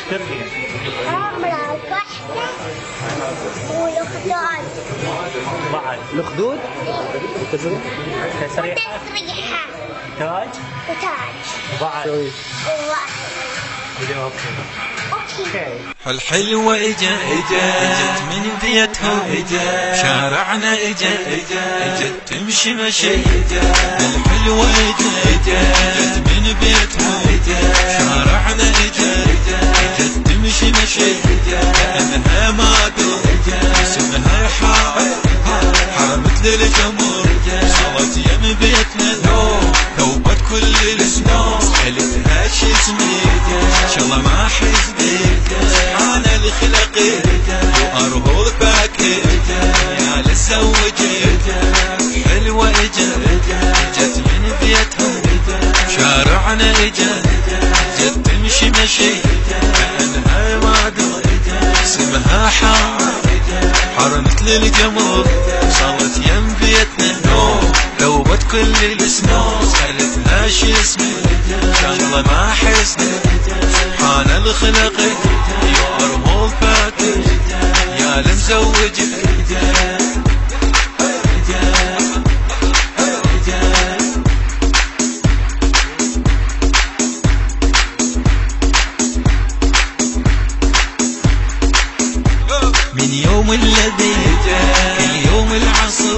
ترقية. عمرك واحدة والأخدود. بعد الخدود تسريحة. تسريحة تاج وتاج. بعد سوي اوكي. الحلوة اجت من بيتهم، شارعنا اجت تمشي مشي. الحلوة اجت من بيتهم، شارعنا اجت تمشي مشي. كأنها مادو اسمها حارة مثل الجمر، صارت يم بيتنا ذوبت كل الاسماء. سألتها شو اسمي ان شاء الله ما حسبي، سبحان الخلق وارهو باكر يا للزوجي. حلوة اجت من بيتهم، شارعنا اجت تمشي مشي. كأنها مادو اسمها حارة مثل القمر، صارت يم بيتنا ذوبت كل الاسماء. سألتها شو اسمي ان شاء الله ما حسني، سبحان الخلق يرمو فاتر يا لمزوجك. من يوم الذي اليوم العصر